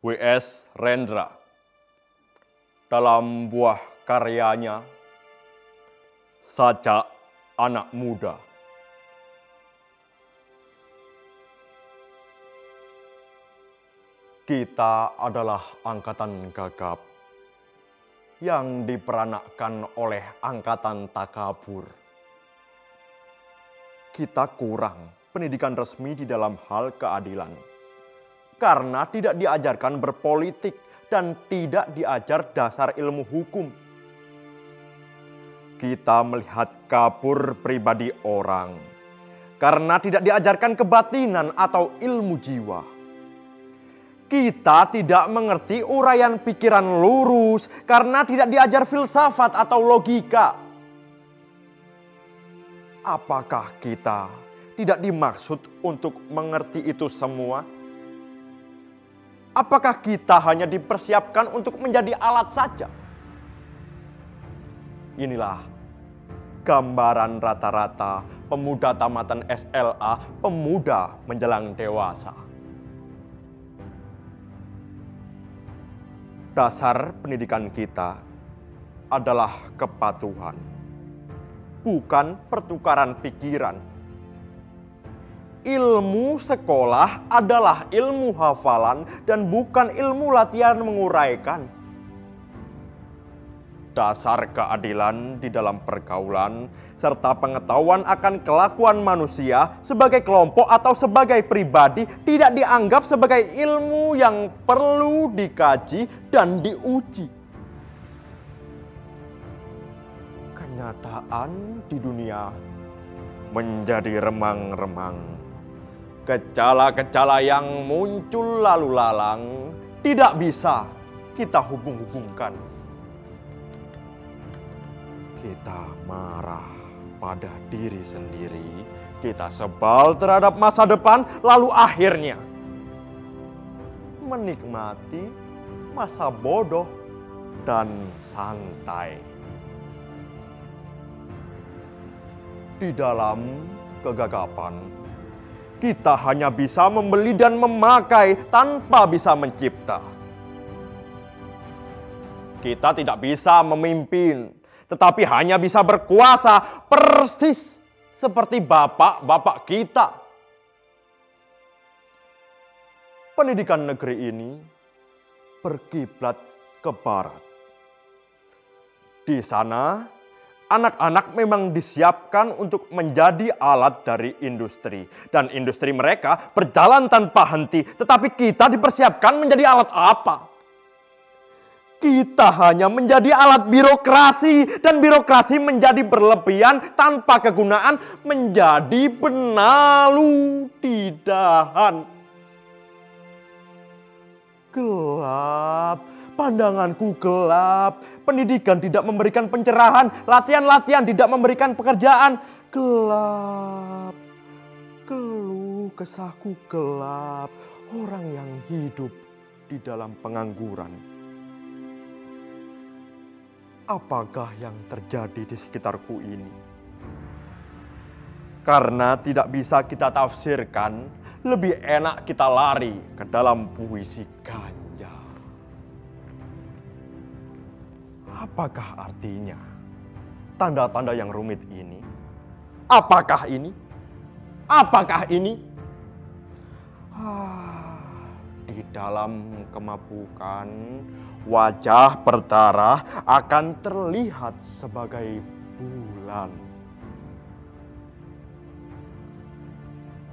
W.S. Rendra dalam buah karyanya Sajak Anak Muda. Kita adalah angkatan gagap yang diperanakkan oleh angkatan takabur. Kita kurang pendidikan resmi di dalam hal keadilan karena tidak diajarkan berpolitik dan tidak diajar dasar ilmu hukum. Kita melihat kabur pribadi orang karena tidak diajarkan kebatinan atau ilmu jiwa. Kita tidak mengerti uraian pikiran lurus karena tidak diajar filsafat atau logika. Apakah kita tidak dimaksud untuk mengerti itu semua? Apakah kita hanya dipersiapkan untuk menjadi alat saja? Inilah gambaran rata-rata pemuda tamatan SLA, pemuda menjelang dewasa. Dasar pendidikan kita adalah kepatuhan, bukan pertukaran pikiran. Ilmu sekolah adalah ilmu hafalan dan bukan ilmu latihan menguraikan. Dasar keadilan di dalam pergaulan serta pengetahuan akan kelakuan manusia sebagai kelompok atau sebagai pribadi tidak dianggap sebagai ilmu yang perlu dikaji dan diuji. Kenyataan di dunia menjadi remang-remang. Gejala-gejala yang muncul lalu lalang tidak bisa kita hubung-hubungkan. Kita marah pada diri sendiri, kita sebal terhadap masa depan, lalu akhirnya menikmati masa bodoh dan santai. Di dalam kegagapan, kita hanya bisa membeli dan memakai tanpa bisa mencipta. Kita tidak bisa memimpin, tetapi hanya bisa berkuasa persis seperti bapak-bapak kita. Pendidikan negeri ini berkiblat ke barat. Di sana, anak-anak memang disiapkan untuk menjadi alat dari industri. Dan industri mereka berjalan tanpa henti. Tetapi kita dipersiapkan menjadi alat apa? Kita hanya menjadi alat birokrasi. Dan birokrasi menjadi berlebihan tanpa kegunaan. Menjadi benalu di dahan. Gelap. Pandanganku gelap, pendidikan tidak memberikan pencerahan, latihan-latihan tidak memberikan pekerjaan. Gelap, keluh kesahku gelap, orang yang hidup di dalam pengangguran. Apakah yang terjadi di sekitarku ini? Karena tidak bisa kita tafsirkan, lebih enak kita lari ke dalam puisi ganja. Apakah artinya tanda-tanda yang rumit ini? Apakah ini? Apakah ini? Di dalam kemabukan, wajah berdarah akan terlihat sebagai bulan.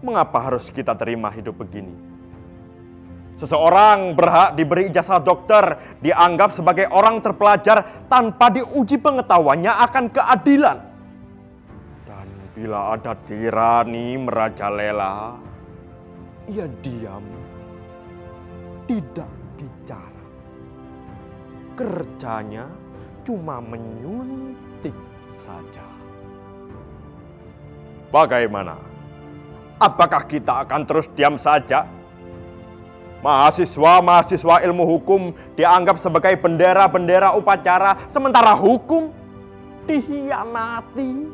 Mengapa harus kita terima hidup begini? Seseorang berhak diberi ijazah dokter, dianggap sebagai orang terpelajar tanpa diuji pengetahuannya akan keadilan. Dan bila ada tirani merajalela, ia diam, tidak bicara. Kerjanya cuma menyuntik saja. Bagaimana? Apakah kita akan terus diam saja? Mahasiswa-mahasiswa ilmu hukum dianggap sebagai bendera-bendera upacara, sementara hukum dihianati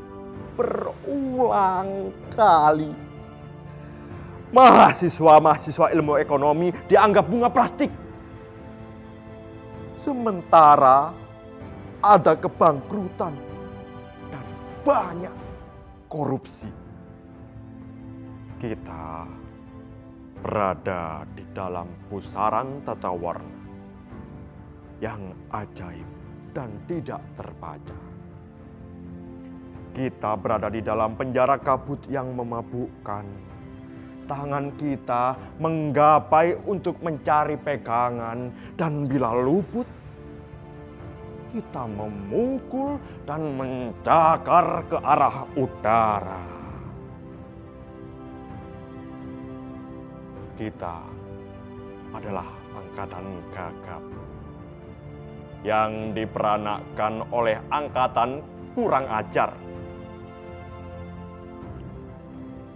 berulang kali. Mahasiswa-mahasiswa ilmu ekonomi dianggap bunga plastik, Sementara ada kebangkrutan dan banyak korupsi. Kita berada di dalam pusaran tata warna yang ajaib dan tidak terbaca. Kita berada di dalam penjara kabut yang memabukkan. Tangan kita menggapai untuk mencari pegangan, dan bila luput, kita memukul dan mencakar ke arah udara. Kita adalah angkatan gagap yang diperanakkan oleh angkatan kurang ajar.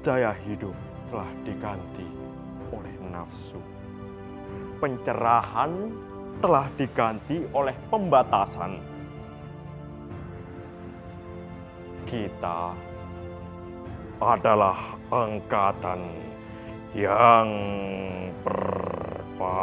Daya hidup telah diganti oleh nafsu. Pencerahan telah diganti oleh pembatasan. Kita adalah angkatan yang berbahaya.